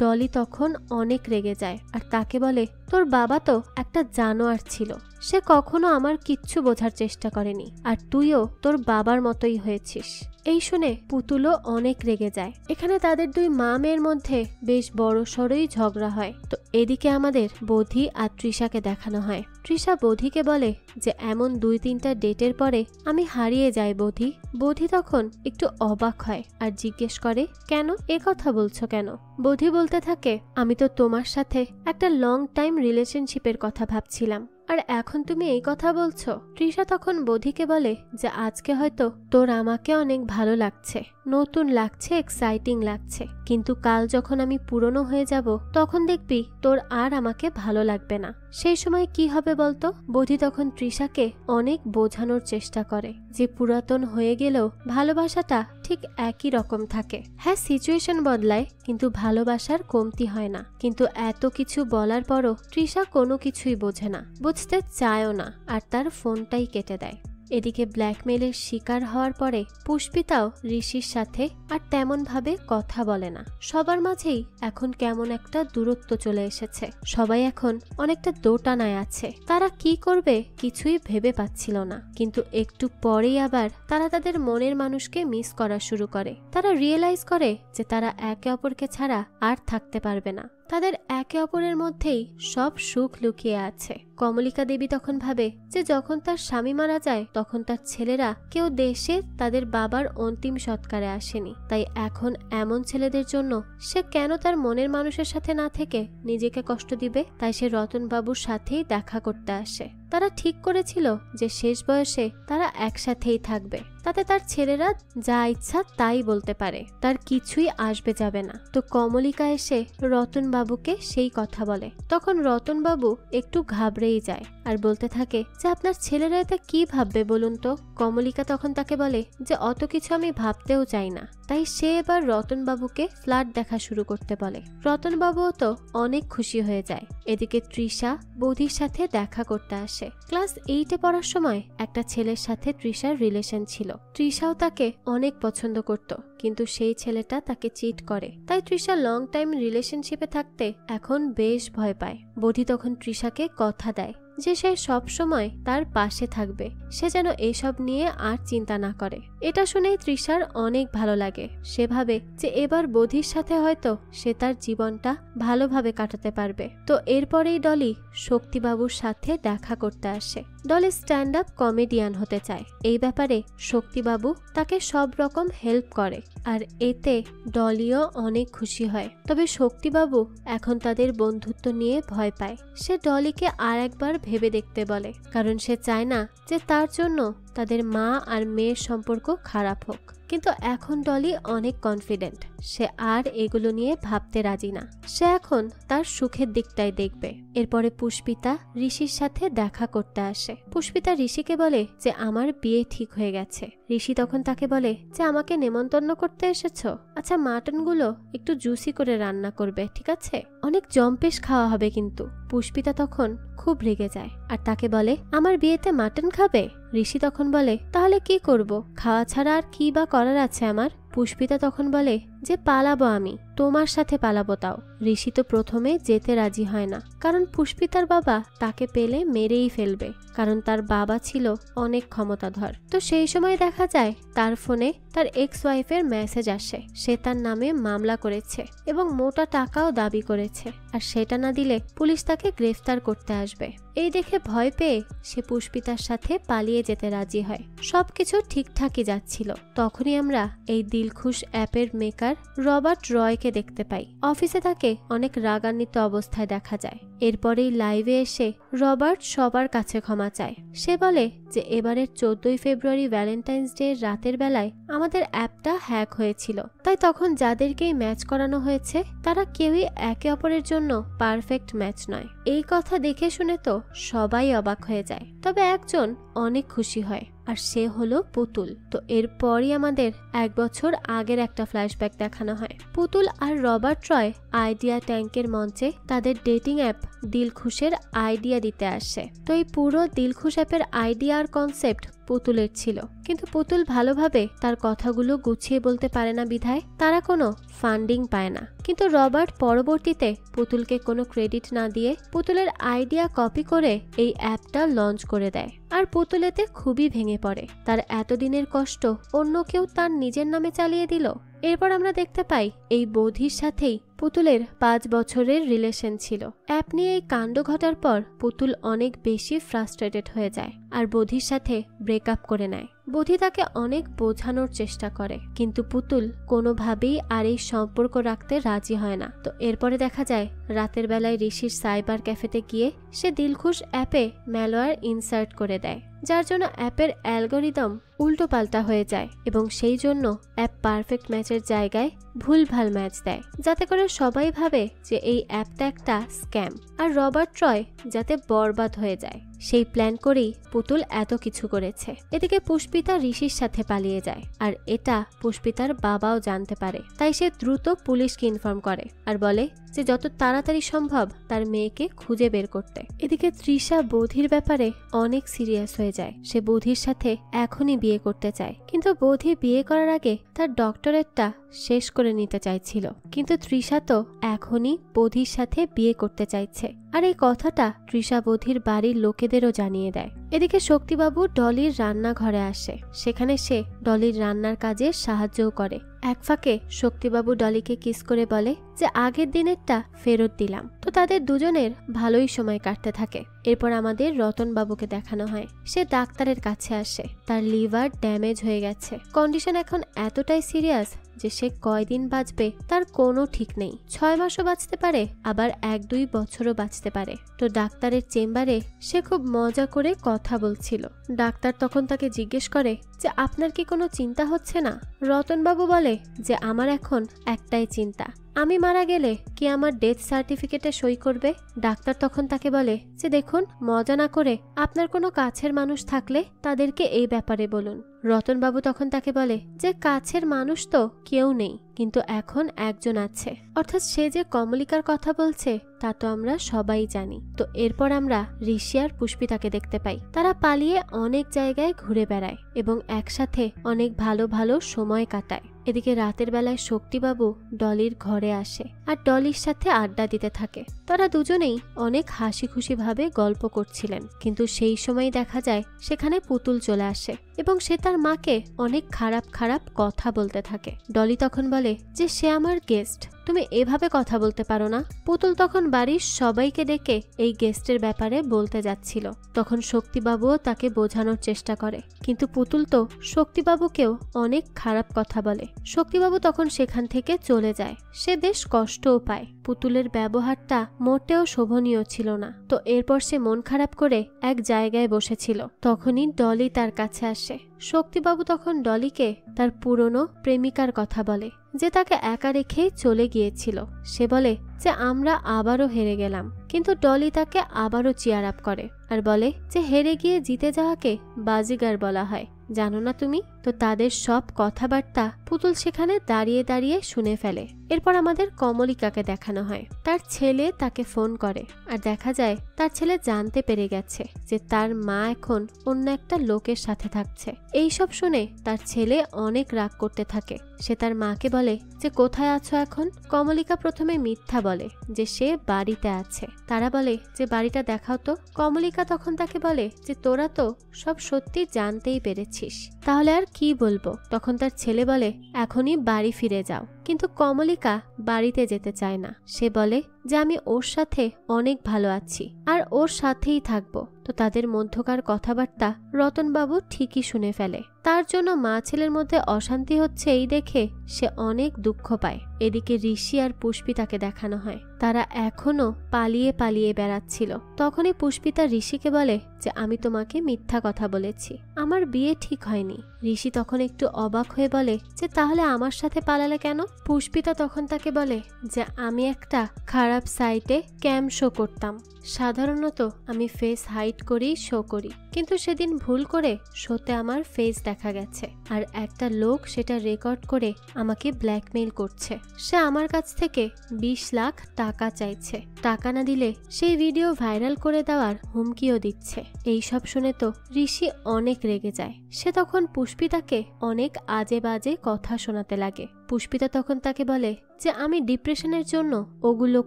ডলি তখন অনেক রেগে যায় আর তাকে বলে তোর বাবা তো একটা জানোয়ার ছিল, সে কখনো আমার কিচ্ছু বোঝার চেষ্টা করেনি, আর তুইও তোর বাবার মতোই হয়েছিস। এই শুনে পুতুলও অনেক রেগে যায়। এখানে তাদের দুই মা মেয়ের মধ্যে বেশ বড় সড়ই ঝগড়া হয়। তো এদিকে আমাদের বোধি আর তৃষাকে দেখানো হয়। তৃষা বোধিকে বলে যে এমন 2-3টা ডেটের পরে আমি হারিয়ে যাই বোধি। বোধি তখন একটু অবাক হয় আর জিজ্ঞেস করে কেন, এ কথা বলছো কেন? বোধি বলতে থাকে আমি তো তোমার সাথে একটা লং টাইম রিলেশনশিপের কথা ভাবছিলাম, আর এখন তুমি এই কথা বলছো। তৃষা তখন বোধিকে বলে যে আজকে হয়তো তোর আমাকে অনেক ভালো লাগছে, নতুন লাগছে, এক্সাইটিং লাগছে, কিন্তু কাল যখন আমি পুরনো হয়ে যাব তখন দেখবি তোর আর আমাকে ভালো লাগবে না। সেই সময় কি হবে বলতো? বোধি তখন তৃষাকে অনেক বোঝানোর চেষ্টা করে যে পুরাতন হয়ে গেলেও ভালোবাসাটা ঠিক একই রকম থাকে। হ্যাঁ, সিচুয়েশন বদলায় কিন্তু ভালোবাসার কমতি হয় না। কিন্তু এত কিছু বলার পরও তৃষা কোনো কিছুই বোঝে না, বুঝতে চায়ও না, আর তার ফোনটাই কেটে দেয়। এদিকে ব্ল্যাকমেইলের শিকার হওয়ার পরে পুষ্পিতাও ঋষির সাথে আর তেমন ভাবে কথা বলে না। সবার মাঝেই এখন কেমন একটা দূরত্ব চলে এসেছে। সবাই এখন অনেকটা দোটানায় আছে। তারা কি করবে কিছুই ভেবে পাচ্ছিল না। কিন্তু একটু পরেই আবার তারা তাদের মনের মানুষকে মিস করা শুরু করে। তারা রিয়েলাইজ করে যে তারা একে অপরকে ছাড়া আর থাকতে পারবে না। তাদের একে অপরের মধ্যেই সব সুখ লুকিয়ে আছে। কমলিকা দেবী তখন ভাবে যে যখন তার স্বামী মারা যায় তখন তার ছেলেরা কেউ দেশে তাদের বাবার অন্তিম সৎকারে আসেনি। তাই এখন এমন ছেলেদের জন্য সে কেন তার মনের মানুষের সাথে না থেকে নিজেকে কষ্ট দিবে। তাই সে রতনবাবুর সাথেই দেখা করতে আসে। তারা ঠিক করেছিল যে শেষ বয়সে তারা একসাথেই থাকবে, তাতে তার ছেলেরা যা ইচ্ছা তাই বলতে পারে, তার কিছুই আসবে যাবে না। তো কমলিকা এসে রতনবাবুকে সেই কথা বলে। তখন রতনবাবু একটু ঘাবড়েই যায় আর বলতে থাকে যে আপনার ছেলেরা এটা কি ভাববে বলুন তো। কমলিকা তখন তাকে বলে যে অত কিছু আমি ভাবতেও চাই না। তাই সে এবার রতনবাবুকে ফ্ল্যাট দেখা শুরু করতে বলে। রতনবাবুও তো অনেক খুশি হয়ে যায়। এদিকে তৃষা বৌদির সাথে দেখা করতে আসে। ক্লাস 8-এ পড়ার সময় একটা ছেলের সাথে তৃষার রিলেশন ছিল। তৃষাও তাকে অনেক পছন্দ করত, কিন্তু সেই ছেলেটা তাকে চিট করে। তাই তৃষা লং টাইম রিলেশনশিপে থাকতে এখন বেশ ভয় পায়। বৌদি তখন তৃষাকে কথা দেয় যে সে সব সময় তার পাশে থাকবে, সে যেন এসব নিয়ে আর চিন্তা না করে। এটা শুনেই তৃষার অনেক ভালো লাগে। সে ভাবে যে এবার বৌদির সাথে হয়তো সে তার জীবনটা ভালোভাবে কাটাতে পারবে। তো এরপরেই ডলি শক্তিবাবুর সাথে দেখা করতে আসে। ডলি স্ট্যান্ড আপ কমেডিয়ান হতে চায়। এই ব্যাপারে শক্তিবাবু তাকে সব রকম হেল্প করে আর এতে ডলিও অনেক খুশি হয়। তবে শক্তিবাবু এখন তাদের বন্ধুত্ব নিয়ে ভয় পায়। সে ডলিকে আর একবার ভেবে দেখতে বলে, কারণ সে চায় না যে তার জন্য তাদের মা আর মেয়ের সম্পর্ক খারাপ হোক। কিন্তু এখন ডলি অনেক কনফিডেন্ট, সে আর এগুলো নিয়ে ভাবতে রাজি না। সে এখন তার সুখের দিকটাই দেখবে। এরপরে পুষ্পিতা ঋষির সাথে দেখা করতে আসে। পুষ্পিতা ঋষিকে বলে যে আমার বিয়ে ঠিক হয়ে গেছে। ঋষি তখন তাকে বলে যে আমাকে নেমন্তন্ন করতে এসেছো? আচ্ছা, মাটনগুলো একটু জুসি করে রান্না করবে, ঠিক আছে? অনেক জম্পেশ খাওয়া হবে কিন্তু। পুষ্পিতা তখন খুব রেগে যায় আর তাকে বলে আমার বিয়েতে মাটন খাবে? ঋষি তখন বলে তাহলে কি করব, খাওয়া ছাড়া আর কি বা করার আছে আমার? পুষ্পিতা তখন বলে যে পালাবো আমি, তোমার সাথে পালাবো। তাও ঋষি তো প্রথমে যেতে রাজি হয় না, কারণ পুষ্পিতার বাবা তাকে পেলে মেরেই ফেলবে, কারণ তার বাবা ছিল অনেক ক্ষমতাধর। তো সেই সময় দেখা যায় তার ফোনে তার এক্স ওয়াইফের মেসেজ আসে। সে তার নামে মামলা করেছে এবং মোটা টাকাও দাবি করেছে, আর সেটা না দিলে পুলিশ তাকে গ্রেফতার করতে আসবে। এই দেখে ভয় পেয়ে সে পুষ্পিতার সাথে পালিয়ে যেতে রাজি হয়। সবকিছু ঠিকঠাকই যাচ্ছিল। তখনই আমরা এই দিলখুশ অ্যাপের মেকার রবার্ট রয়কে দেখতে পাই। অফিসে তাকে অনেক রাগান্বিত অবস্থায় দেখা যায়। এরপরেই লাইভে এসে রবার্ট সবার কাছে ক্ষমা চায়। সে বলে যে এবারের 14ই ফেব্রুয়ারি ভ্যালেন্টাইন্স ডে রাতের বেলায় আমাদের অ্যাপটা হ্যাক হয়েছিল, তাই তখন যাদেরকেই ম্যাচ করানো হয়েছে তারা কেউই একে অপরের জন্য পারফেক্ট ম্যাচ নয়। এই কথা দেখে শুনে তো সবাই অবাক হয়ে যায়, তবে একজন অনেক খুশি হয়, আর সে হলো পুতুল। তো এরপরই আমাদের 1 বছর আগের একটা ফ্ল্যাশব্যাক দেখানো হয়। পুতুল আর রবার্ট রয় আইডিয়া ট্যাঙ্কের মঞ্চে তাদের ডেটিং অ্যাপ দিলখুশের আইডিয়া দিতে আসে। তো এই পুরো দিলখুশ অ্যাপের আইডিয়া আর কনসেপ্ট পুতুলের ছিল, কিন্তু পুতুল ভালোভাবে তার কথাগুলো গুছিয়ে বলতে পারে না বিধায় তারা কোনো ফান্ডিং পায় না। কিন্তু রবার্ট পরবর্তীতে পুতুলকে কোনো ক্রেডিট না দিয়ে পুতুলের আইডিয়া কপি করে এই অ্যাপটা লঞ্চ করে দেয়, আর পুতুল এতে খুবই ভেঙে পড়ে। তার এতদিনের কষ্ট অন্য কেউ তার নিজের নামে চালিয়ে দিল। এরপর আমরা দেখতে পাই এই বৌদির সাথেই পুতুলের 5 বছরের রিলেশন ছিল। অ্যাপ নিয়ে এই কাণ্ড ঘটার পর পুতুল অনেক বেশি ফ্রাস্ট্রেটেড হয়ে যায় আর বৌদির সাথে ব্রেকআপ করে নেয়। বৌদি তাকে অনেক বোঝানোর চেষ্টা করে, কিন্তু পুতুল কোনোভাবেই আর এই সম্পর্ক রাখতে রাজি হয় না। তো এরপরে দেখা যায় রাতের বেলায় ঋষির সাইবার ক্যাফেতে গিয়ে সে দিলখুশ অ্যাপে ম্যালওয়্যার ইনসার্ট করে দেয়, যার জন্য অ্যাপের অ্যালগোরিদম উল্টো পাল্টা হয়ে যায় এবং সেই জন্য অ্যাপ পারফেক্ট ম্যাচের জায়গায় ভুলভাল ম্যাচ দেয়, যাতে করে সবাই ভাবে যে এই অ্যাপটা একটা স্ক্যাম, আর রবার্ট রয় যাতে বরবাদ হয়ে যায় সেই প্ল্যান করেই পুতুল এত কিছু করেছে। এদিকে পুষ্পিতা ঋষির সাথে পালিয়ে যায়, আর এটা পুষ্পিতার বাবাও জানতে পারে। তাই সে দ্রুত পুলিশকে ইনফর্ম করে আর বলে যে যত তাড়াতাড়ি সম্ভব তার মেয়েকে খুঁজে বের করতে। এদিকে তৃষা বৌদির ব্যাপারে অনেক সিরিয়াস হয়ে হয়ে যায়। সে বোধির সাথে এখনই বিয়ে করতে চায়, কিন্তু বোধি বিয়ে করার আগে তার ডক্টরেটটা শেষ করে নিতে চাইছিল। কিন্তু তৃষা তো এখনই বোধির সাথে বিয়ে করতে চাইছে, আর এই কথাটা তৃষা বোধির বাড়ির লোকেদেরও জানিয়ে দেয়। এদিকে শক্তিবাবু ডলির রান্নাঘরে আসে, সেখানে সে ডলির রান্নার কাজে সাহায্যও করে। এক ফাঁকে শক্তিবাবু ডলিকে কিস করে বলে যে আগের দিনেরটা ফেরত দিলাম। তো তাদের দুজনের ভালোই সময় কাটতে থাকে। এরপর আমাদের রতনবাবুকে দেখানো হয়। সে ডাক্তারের কাছে আসে, তার লিভার ড্যামেজ হয়ে গেছে, কন্ডিশন এখন এতটাই সিরিয়াস যে সে কয়দিন বাঁচবে তার কোনো ঠিক নেই। 6 মাসও বাঁচতে পারে, আবার 1-2 বছরও বাঁচতে পারে। তো ডাক্তারের চেম্বারে সে খুব মজা করে কথা বলছিল। ডাক্তার তখন তাকে জিজ্ঞেস করে যে আপনার কি কোনো চিন্তা হচ্ছে না? রতনবাবু বলে যে আমার এখন একটাই চিন্তা, আমি মারা গেলে কি আমার ডেথ সার্টিফিকেটে সই করবে? ডাক্তার তখন তাকে বলে যে দেখুন, মজা না করে আপনার কোনো কাছের মানুষ থাকলে তাদেরকে এই ব্যাপারে বলুন। রতনবাবু তখন তাকে বলে যে কাছের মানুষ তো কেউ নেই, কিন্তু এখন একজন আছে, অর্থাৎ সে যে কমলিকার কথা বলছে তা তো আমরা সবাই জানি। তো এরপর আমরা ঋষি আর পুষ্পিতাকে দেখতে পাই। তারা পালিয়ে অনেক জায়গায় ঘুরে বেড়ায় এবং একসাথে অনেক ভালো ভালো সময় কাটায়। এদিকে রাতের বেলায় শক্তিবাবু ডলির ঘরে আসে আর ডলির সাথে আড্ডা দিতে থাকে। তারা দুজনেই অনেক হাসি খুশি ভাবে গল্প করছিলেন, কিন্তু সেই সময় দেখা যায় সেখানে পুতুল চলে আসে এবং সে তার মাকে অনেক খারাপ খারাপ কথা বলতে থাকে। ডলি তখন বলে যে সে আমার গেস্ট, তুমি এভাবে কথা বলতে পারো না। পুতুল তখন বাড়ির সবাইকে ডেকে এই গেস্টের ব্যাপারে বলতে যাচ্ছিল। তখন শক্তিবাবুও তাকে বোঝানোর চেষ্টা করে, কিন্তু পুতুল তো শক্তিবাবুকেও অনেক খারাপ কথা বলে। শক্তিবাবু তখন সেখান থেকে চলে যায়। সে বেশ কষ্টও পায়। পুতুলের ব্যবহারটা মোটেও শোভনীয় ছিল না। তো এরপর সে মন খারাপ করে এক জায়গায় বসেছিল। তখনই ডলি তার কাছে আসে। শক্তিবাবু তখন ডলিকে তার পুরনো প্রেমিকার কথা বলে, যে তাকে একা রেখেই চলে গিয়েছিল। সে বলে যে আমরা আবারও হেরে গেলাম, কিন্তু ডলি তাকে আবারও চিয়ার আপ করে আর বলে যে হেরে গিয়ে জিতে যাওয়াকে বাজিগার বলা হয়, জানো না তুমি? তো তাদের সব কথাবার্তা পুতুল সেখানে দাঁড়িয়ে দাঁড়িয়ে শুনে ফেলে। এরপর আমাদের কমলিকাকে দেখানো হয়। তার ছেলে তাকে ফোন করে আর দেখা যায় তার ছেলে জানতে পেরে গেছে যে তার মা এখন অন্য একটা লোকের সাথে থাকছে। এইসব শুনে তার ছেলে অনেক রাগ করতে থাকে। সে তার মাকে বলে যে কোথায় আছো এখন? কমলিকা প্রথমে মিথ্যা বলে যে সে বাড়িতে আছে। তারা বলে যে বাড়িটা দেখাও তো। কমলিকা তখন তাকে বলে যে তোরা তো সব সত্যি জানতেই পেরেছিস, তাহলে আর কি বলবো? তখন তার ছেলে বলে এখনই বাড়ি ফিরে যাও। কিন্তু কমলিকা বাড়িতে যেতে চায় না। সে বলে যে আমি ওর সাথে অনেক ভালো আছি আর ওর সাথেই থাকবো। তো তাদের মধ্যকার কথাবার্তা রতনবাবু ঠিকই শুনে ফেলে। তার জন্য মা ছেলের মধ্যে অশান্তি হচ্ছে এই দেখে সে অনেক দুঃখ পায়। এদিকে ঋষি আর পুষ্পিতাকে দেখানো হয়। তারা এখনো পালিয়ে পালিয়ে বেড়াচ্ছিল। তখনই পুষ্পিতা ঋষিকে বলে যে আমি তোমাকে মিথ্যা কথা বলেছি, আমার বিয়ে ঠিক হয়নি। ঋষি তখন একটু অবাক হয়ে বলে যে তাহলে আমার সাথে পালালে কেন? পুষ্পিতা তখন তাকে বলে যে আমি একটা খারাপ সাইটে ক্যাম শো করতাম। সাধারণত আমি ফেস হাইড করেই শো করি, কিন্তু সেদিন ভুল করে শোতে আমার ফেস দেখা গেছে আর একটা লোক সেটা রেকর্ড করে আমাকে ব্ল্যাকমেইল করছে। সে আমার কাছ থেকে 20 লাখ টাকা চাইছে। টাকা না দিলে সেই ভিডিও ভাইরাল করে দেওয়ার হুমকিও দিচ্ছে। এইসব শুনে তো ঋষি অনেক রেগে যায়। সে তখন পুষ্পিতাকে অনেক আজে বাজে কথা শোনাতে লাগে। পুষ্পিতা তখন তাকে বলে যে আমি ডিপ্রেশনের জন্য ওগুলো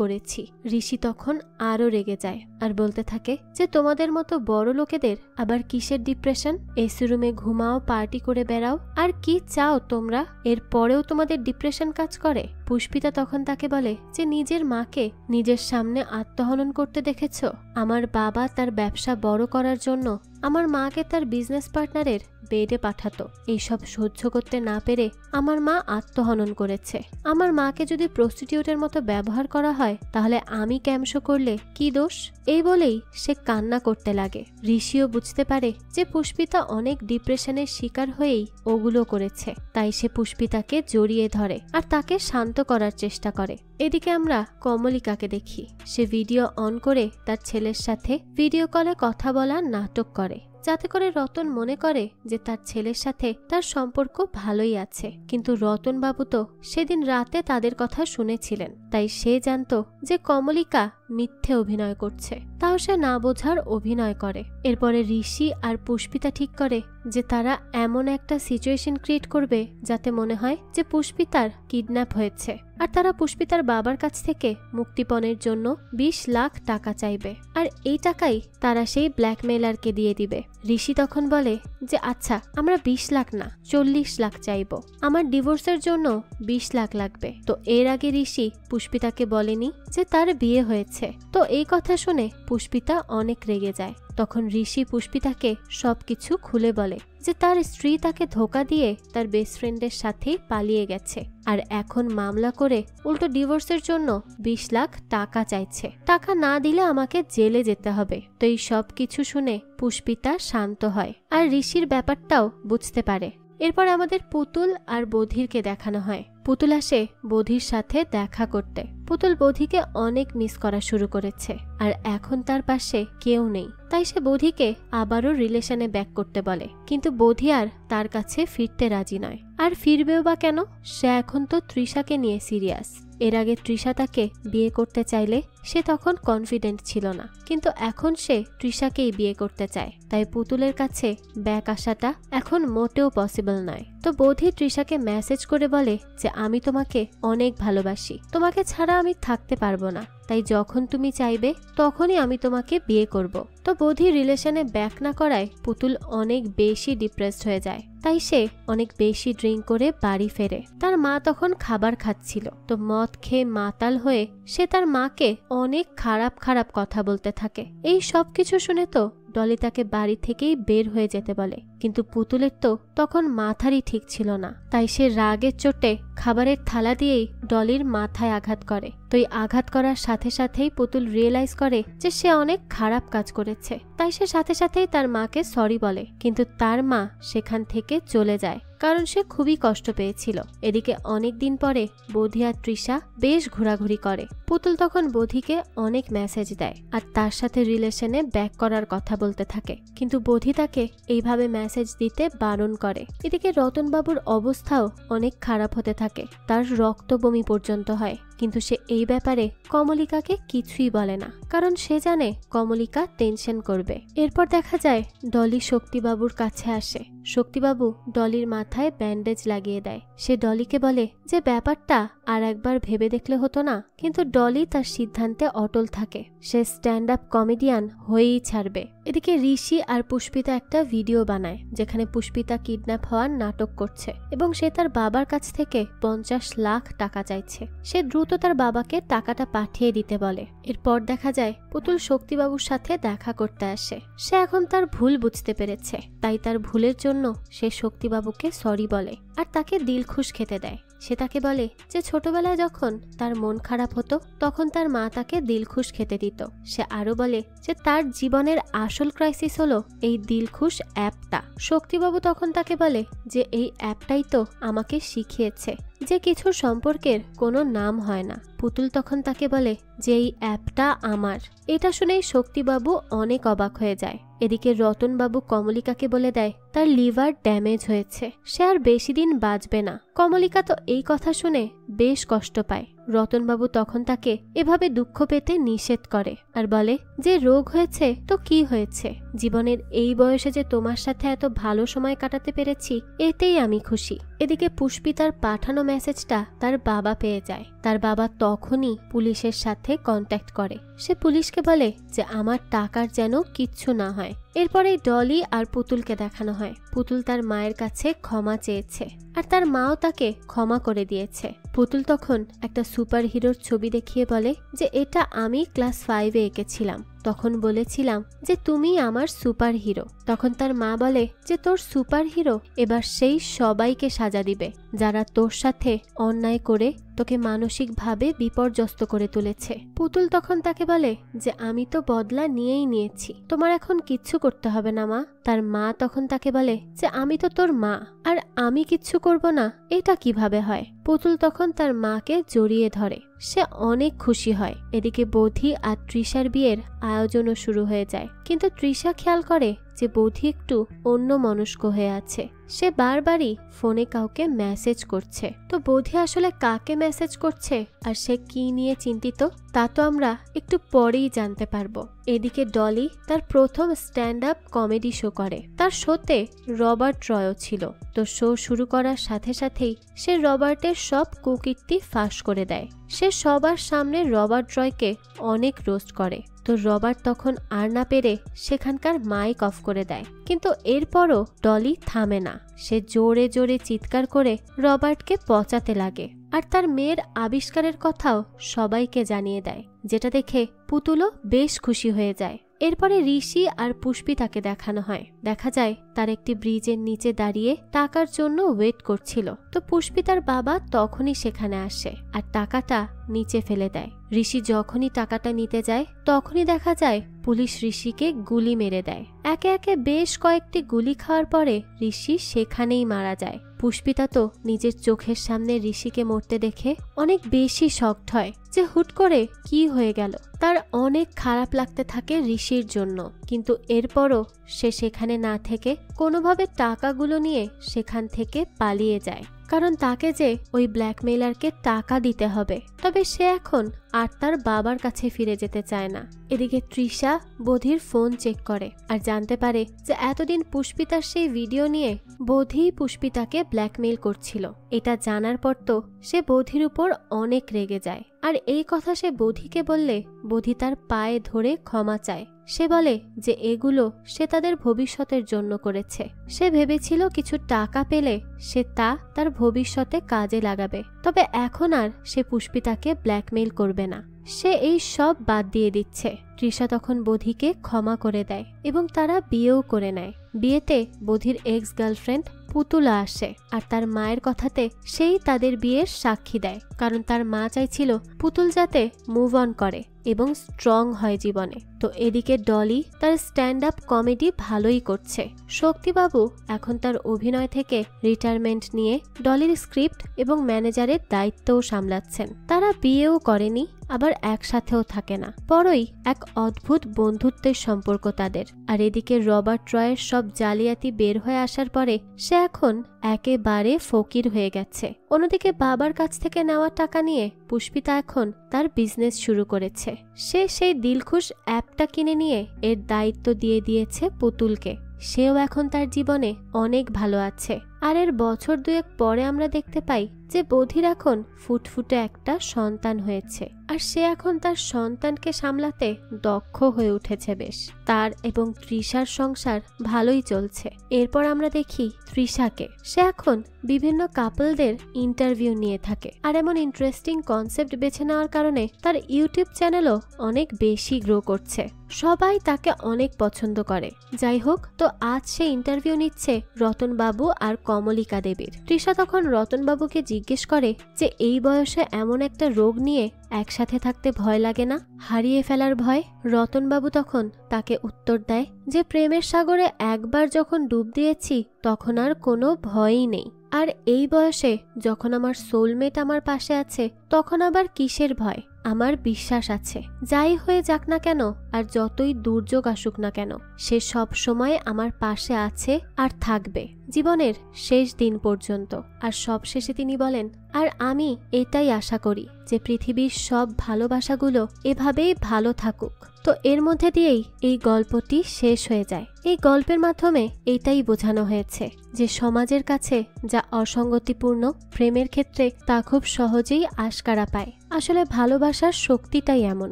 করেছি। ঋষি তখন আরো রেগে যায় আর বলতে থাকে যে তোমাদের মতো বড় লোকেদের আবার কিসের ডিপ্রেশন? এসি রুমে ঘুমাও, পার্টি করে বেড়াও, আর কি চাও তোমরা? এর পরেও তোমাদের ডিপ্রেশন কাজ করে? পুষ্পিতা তখন তাকে বলে যে নিজের মাকে নিজের সামনে আত্মহনন করতে দেখেছ? আমার বাবা তার ব্যবসা বড় করার জন্য আমার মাকে তার বিজনেস পার্টনারের বেডে পাঠাতো। এইসব সহ্য করতে না পেরে আমার মা আত্মহনন করেছে। আমার মাকে যদি প্রস্টিটিউটের মতো ব্যবহার করা হয় তাহলে আমি ক্যামশো করলে কি দোষ? এই বলেই সে কান্না করতে লাগে। ঋষিও বুঝতে পারে যে পুষ্পিতা অনেক ডিপ্রেশনের শিকার হয়েই ওগুলো করেছে। তাই সে পুষ্পিতাকে জড়িয়ে ধরে আর তাকে শান্ত করার চেষ্টা করে। এদিকে আমরা কমলিকাকে দেখি। সে ভিডিও অন করে তার ছেলের সাথে ভিডিও কলে কথা বলার নাটক করে, যাতে করে রতন মনে করে যে তার ছেলের সাথে তার সম্পর্ক ভালোই আছে। কিন্তু রতনবাবু তো সেদিন রাতে তাদের কথা শুনেছিলেন, তাই সে জানতো যে কমলিকা মিথ্যে অভিনয় করছে, তাও সে না বোঝার অভিনয় করে। এরপরে ঋষি আর পুষ্পিতা ঠিক করে যে তারা এমন একটা সিচুয়েশন ক্রিয়েট করবে যাতে মনে হয় যে পুষ্পিতার কিডন্যাপ হয়েছে, আর তারা পুষ্পিতার বাবার কাছ থেকে মুক্তিপণের জন্য 20 লাখ টাকা চাইবে, আর এই টাকাই তারা সেই ব্ল্যাকমেলারকে দিয়ে দিবে। ঋষি তখন বলে যে আচ্ছা, আমরা 20 লাখ না 40 লাখ চাইবো, আমার ডিভোর্সের জন্য 20 লাখ লাগবে। তো এর আগে ঋষি পুষ্পিতাকে বলেনি যে তার বিয়ে হয়েছে। তো এই কথা শুনে পুষ্পিতা অনেক রেগে যায়। তখন ঋষি পুষ্পিতাকে সবকিছু খুলে বলে যে তার স্ত্রী তাকে ধোকা দিয়ে তার বেস্ট ফ্রেন্ডের সাথেই পালিয়ে গেছে, আর এখন মামলা করে উল্টো ডিভোর্সের জন্য 20 লাখ টাকা চাইছে, টাকা না দিলে আমাকে জেলে যেতে হবে। তো এই সব কিছু শুনে পুষ্পিতা শান্ত হয় আর ঋষির ব্যাপারটাও বুঝতে পারে। এরপর আমাদের পুতুল আর বধিরকে দেখানো হয়। পুতুল আসে বধির সাথে দেখা করতে। পুতুল বধিকে অনেক মিস করা শুরু করেছে, আর এখন তার পাশে কেউ নেই। তাই সে বধিকে আবারও রিলেশনে ব্যাক করতে বলে, কিন্তু বধি আর তার কাছে ফিরতে রাজি নয়। আর ফিরবেও বা কেন? সে এখন তো তৃষাকে নিয়ে সিরিয়াস। এর আগে তৃষা তাকে বিয়ে করতে চাইলে সে তখন কনফিডেন্ট ছিল না, কিন্তু এখন সে তৃষাকেই বিয়ে করতে চায়। তাই পুতুলের কাছে ব্যাক আসাটা এখন মোটেও পসিবল নয়। তো বধি তৃষাকে মেসেজ করে বলে যে আমি তোমাকে অনেক ভালোবাসি, তোমাকে ছাড়া আমি থাকতে পারবো না, তাই যখন তুমি চাইবে তখনই আমি তোমাকে বিয়ে করব। তো বধি রিলেশনে ব্যাক না করায় পুতুল অনেক বেশি ডিপ্রেসড হয়ে যায়। তাই সে অনেক বেশি ড্রিঙ্ক করে বাড়ি ফেরে। তার মা তখন খাবার খাচ্ছিল, তো মদ খেয়ে মাতাল হয়ে সে তার মাকে অনেক খারাপ খারাপ কথা বলতে থাকে। এই সব কিছু শুনে তো ডলি তাকে বাড়ি থেকেই বের হয়ে যেতে বলে, কিন্তু পুতুলের তো তখন মাথারই ঠিক ছিল না। তাই সে রাগের চোটে খাবারের থালা দিয়েই ডলির মাথায় আঘাত করে। তো এই আঘাত করার সাথে সাথেই পুতুল রিয়েলাইজ করে যে সে অনেক খারাপ কাজ করেছে। তাই সে সাথে সাথেই তার মাকে সরি বলে, কিন্তু তার মা সেখান থেকে চলে যায়, কারণ সে খুবই কষ্ট পেয়েছিল। এদিকে অনেক দিন পরে বধি আর তৃষা বেশ ঘোরাঘুরি করে। পুতুল তখন বধিকে অনেক মেসেজ দেয় আর তার সাথে রিলেশনে ব্যাক করার কথা বলতে থাকে, কিন্তু বধি তাকে এইভাবে মেসেজ দিতে বারণ করে। এদিকে রতনবাবুর অবস্থাও অনেক খারাপ হতে থাকে, তার রক্ত বমি পর্যন্ত হয়, কিন্তু সে এই ব্যাপারে কমলিকাকে কিছুই বলে না, কারণ সে জানে কমলিকা টেনশন করবে। এরপর দেখা যায় ডলি শক্তিবাবুর কাছে আসে। শক্তিবাবু ডলির মাথায় ব্যান্ডেজ লাগিয়ে দেয়। সে ডলিকে বলে যে ব্যাপারটা আর একবার ভেবে দেখলে হতো না, কিন্তু ডলি তার সিদ্ধান্তে অটল থাকে। সে স্ট্যান্ড আপ কমেডিয়ান হয়েই ছাড়বে। এদিকে ঋষি আর পুষ্পিতা একটা ভিডিও বানায় যেখানে পুষ্পিতা কিডন্যাপ হওয়ার নাটক করছে এবং সে তার বাবার কাছ থেকে 50 লাখ টাকা চাইছে। সে দ্রুত তার বাবাকে টাকাটা পাঠিয়ে দিতে বলে। এরপর দেখা যায় পুতুল শক্তিবাবুর সাথে দেখা করতে আসে। সে এখন তার ভুল বুঝতে পেরেছে, তাই তার ভুলের জন্য সে শক্তিবাবুকে সরি বলে আর তাকে দিলখুশ খেতে দেয়। সে তাকে বলে যে ছোটবেলায় যখন তার মন খারাপ হতো তখন তার মা তাকে দিলখুশ খেতে দিত। সে আরো বলে যে তার জীবনের আসল ক্রাইসিস হলো এই দিলখুশ অ্যাপটা। শক্তিবাবু তখন তাকে বলে যে এই অ্যাপটাই তো আমাকে শিখিয়েছে যে কিছুর সম্পর্কের কোনো নাম হয় না। পুতুল তখন তাকে বলে যে এই অ্যাপটা আমার। এটা শুনেই শক্তিবাবু অনেক অবাক হয়ে যায়। এদিকে রতনবাবু কমলিকাকে বলে দেয় তার লিভার ড্যামেজ হয়েছে, সে আর বেশি দিন বাঁচবে না। কমলিকা তো এই কথা শুনে বেশ কষ্ট পায়। রতনবাবু তখন তাকে এভাবে দুঃখ পেতে নিষেধ করে আর বলে যে রোগ হয়েছে তো কি হয়েছে, জীবনের এই বয়সে যে তোমার সাথে এত ভালো সময় কাটাতে পেরেছি এতেই আমি খুশি। এদিকে পুষ্পিতার পাঠানো মেসেজটা তার বাবা পেয়ে যায়। তার বাবা তখনই পুলিশের সাথে কন্ট্যাক্ট করে। সে পুলিশকে বলে যে আমার টাকার যেন কিচ্ছু না হয়। এরপরে ডলি আর পুতুলকে দেখানো হয়। পুতুল তার মায়ের কাছে ক্ষমা চেয়েছে আর তার মাও তাকে ক্ষমা করে দিয়েছে। পুতুল তখন একটা সুপার হিরোর ছবি দেখিয়ে বলে যে এটা আমি ক্লাস 5-এ এঁকেছিলাম, তখন বলেছিলাম যে তুমি আমার সুপার হিরো। তখন তার মা বলে যে তোর সুপার হিরো এবার সেই সবাইকে সাজা দিবে যারা তোর সাথে অন্যায় করে তোকে মানসিকভাবে বিপর্যস্ত করে তুলেছে। পুতুল তখন তাকে বলে যে আমি তো বদলা নিয়েই নিয়েছি, তোমার এখন কিচ্ছু করতে হবে না মা। তার মা তখন তাকে বলে যে আমি তো তোর মা আর আমি কিচ্ছু করব না, এটা কিভাবে হয়। পুতুল তখন তার মাকে জড়িয়ে ধরে। সে অনেক খুশি হয়। এদিকে বধি আর তৃষার বিয়ের আয়োজনও শুরু হয়ে যায়, কিন্তু তৃষা খেয়াল করে যে বধি একটু অন্যমনস্ক হয়ে আছে। সে বারবারই ফোনে কাউকে মেসেজ করছে। তো বধি আসলে কাকে মেসেজ করছে আর সে কি নিয়ে চিন্তিত তা তো আমরা একটু পরেই জানতে পারবো। এদিকে ডলি তার প্রথম স্ট্যান্ড আপ কমেডি শো করে। তার শোতে রবার্ট রয়ও ছিল। তো শো শুরু করার সাথে সাথেই সে রবার্টের সব কুকীর্তি ফাঁস করে দেয়। সে সবার সামনে রবার্ট রয়কে অনেক রোস্ট করে। তো রবার্ট তখন আর না পেরে সেখানকার মাইক অফ করে দেয়। কিন্তু এরপরও ডলি থামে না। সে জোরে জোরে চিৎকার করে রবার্টকে পচাতে লাগে আর তার মেয়ের আবিষ্কারের কথাও সবাইকে জানিয়ে দেয়, যেটা দেখে পুতুলও বেশ খুশি হয়ে যায়। এরপরে ঋষি আর পুষ্পিতাকে দেখানো হয়। দেখা যায় তার একটি ব্রিজের নিচে দাঁড়িয়ে টাকার জন্য ওয়েট করছিল। তো পুষ্পিতার বাবা তখনই সেখানে আসে আর টাকাটা নিচে ফেলে দেয়। ঋষি যখনই টাকাটা নিতে যায় তখনই দেখা যায় পুলিশ ঋষিকে গুলি মেরে দেয়। একে একে বেশ কয়েকটি গুলি খাওয়ার পরে ঋষি সেখানেই মারা যায়। পুষ্পিতা তো নিজের চোখের সামনে ঋষিকে মরতে দেখে অনেক বেশি শকড হয় যে হুট করে কি হয়ে গেল। তার অনেক খারাপ লাগতে থাকে ঋষির জন্য, কিন্তু এরপরও সে সেখানে না থেকে কোনোভাবে টাকাগুলো নিয়ে সেখান থেকে পালিয়ে যায়, কারণ তাকে যে ওই ব্ল্যাকমেইলারকে টাকা দিতে হবে। তবে সে এখন আর তার বাবার কাছে ফিরে যেতে চায় না। এদিকে তৃষা বধির ফোন চেক করে আর জানতে পারে যে এতদিন পুষ্পিতার সেই ভিডিও নিয়ে বধি পুষ্পিতাকে ব্ল্যাকমেইল করছিল। এটা জানার পর তো সে বধির উপর অনেক রেগে যায় আর এই কথা সে বধিকে বললে বধি তার পায়ে ধরে ক্ষমা চায়। সে বলে যে এগুলো সে তাদের ভবিষ্যতের জন্য করেছে। সে ভেবেছিল কিছু টাকা পেলে সে তা তার ভবিষ্যতে কাজে লাগাবে। তবে এখন আর সে পুষ্পিতাকে ব্ল্যাকমেইল করবে না। সে এই সব বাদ দিয়ে দিচ্ছে। তৃষা তখন বধিকে ক্ষমা করে দেয় এবং তারা বিয়েও করে নেয়। বিয়েতে বধির এক্স গার্লফ্রেন্ড পুতুলা আসে আর তার মায়ের কথাতে সেই তাদের বিয়ের সাক্ষী দেয়, কারণ তার মা চাইছিল পুতুল যাতে মুভ অন করে এবং স্ট্রং হয় জীবনে। তো এদিকে ডলি তার স্ট্যান্ড আপ কমেডি ভালোই করছে। শক্তিবাবু এখন তার অভিনয় থেকে রিটায়ারমেন্ট নিয়ে ডলির স্ক্রিপ্ট এবং ম্যানেজারের দায়িত্বও সামলাচ্ছেন। তারা বিয়েও করেনি, আবার একসাথেও থাকে না, বড়ই এক অদ্ভুত বন্ধুত্বের সম্পর্ক তাদের। আর এদিকে রবার্ট রয়ের সব জালিয়াতি বের হয়ে আসার পরে সে এখন একেবারে ফকির হয়ে গেছে। অন্যদিকে বাবার কাছ থেকে নেওয়া টাকা নিয়ে পুষ্পিতা এখন তার বিজনেস শুরু করেছে। সে সেই দিলখুশ অ্যাপটা কিনে নিয়ে এর দায়িত্ব দিয়ে দিয়েছে পুতুলকে। সেও এখন তার জীবনে অনেক ভালো আছে। আর এর বছর দুয়েক পরে আমরা দেখতে পাই যে বধির এখন ফুটফুটে একটা সন্তান হয়েছে আর সে এখন তার সন্তানকে সামলাতে দক্ষ হয়ে উঠেছে বেশ। তার এবং তৃষার সংসার ভালোই চলছে। এরপর আমরা দেখি তৃষাকে। সে এখন বিভিন্ন কাপলদের ইন্টারভিউ নিয়ে থাকে আর এমন ইন্টারেস্টিং কনসেপ্ট বেছে নেওয়ার কারণে তার ইউটিউব চ্যানেলও অনেক বেশি গ্রো করছে। সবাই তাকে অনেক পছন্দ করে। যাই হোক, তো আজ সে ইন্টারভিউ নিচ্ছে রতনবাবু আর কমলিকা দেবীর। তৃষা তখন রতনবাবুকে জিজ্ঞেস করে যে এই বয়সে এমন একটা রোগ নিয়ে একসাথে থাকতে ভয় লাগে না, হারিয়ে ফেলার ভয়? রতনবাবু তখন তাকে উত্তর দেয় যে প্রেমের সাগরে একবার যখন ডুব দিয়েছি তখন আর কোনো ভয়ই নেই। আর এই বয়সে যখন আমার সোলমেট আমার পাশে আছে তখন আবার কিসের ভয়? আমার বিশ্বাস আছে, যাই হয়ে যাক না কেন আর যতই দুর্যোগ আসুক না কেন, সে সব সময় আমার পাশে আছে আর থাকবে জীবনের শেষ দিন পর্যন্ত। আর সবশেষে তিনি বলেন, আর আমি এটাই আশা করি যে পৃথিবীর সব ভালোবাসাগুলো এভাবেই ভালো থাকুক। তো এর মধ্যে দিয়েই এই গল্পটি শেষ হয়ে যায়। এই গল্পের মাধ্যমে এইটাই বোঝানো হয়েছে যে সমাজের কাছে যা অসঙ্গতিপূর্ণ প্রেমের ক্ষেত্রে তা খুব সহজেই আশকারা পায়। আসলে ভালোবাসার শক্তিটাই এমন,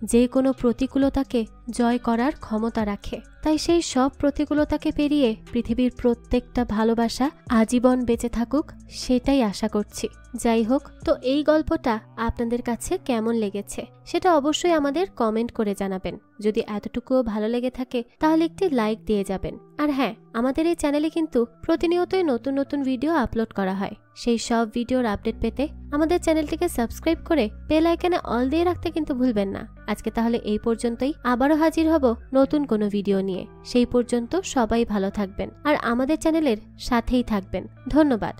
যে কোনো প্রতিকূলতাকে জয় করার ক্ষমতা রাখে। তাই সেই সব প্রতিকূলতাকে পেরিয়ে পৃথিবীর প্রত্যেকটা ভালোবাসা আজীবন বেঁচে থাকুক, সেটাই আশা করছি। যাই হোক, তো এই গল্পটা আপনাদের কাছে কেমন লেগেছে সেটা অবশ্যই আমাদের কমেন্ট করে জানাবেন। যদি এতটুকুও ভালো লেগে থাকে তাহলে একটি লাইক দিয়ে যাবেন। আর হ্যাঁ, আমাদের এই চ্যানেলে কিন্তু প্রতিনিয়তই নতুন নতুন ভিডিও আপলোড করা হয়। সেই সব ভিডিওর আপডেট পেতে আমাদের চ্যানেলটিকে সাবস্ক্রাইব করে বেল আইকনে অল দিয়ে রাখতে কিন্তু ভুলবেন না। আজকে তাহলে এই পর্যন্তই, আবারও হাজির হব নতুন কোনো ভিডিও নিয়ে। সেই পর্যন্ত সবাই ভালো থাকবেন আর আমাদের চ্যানেলের সাথেই থাকবেন। ধন্যবাদ।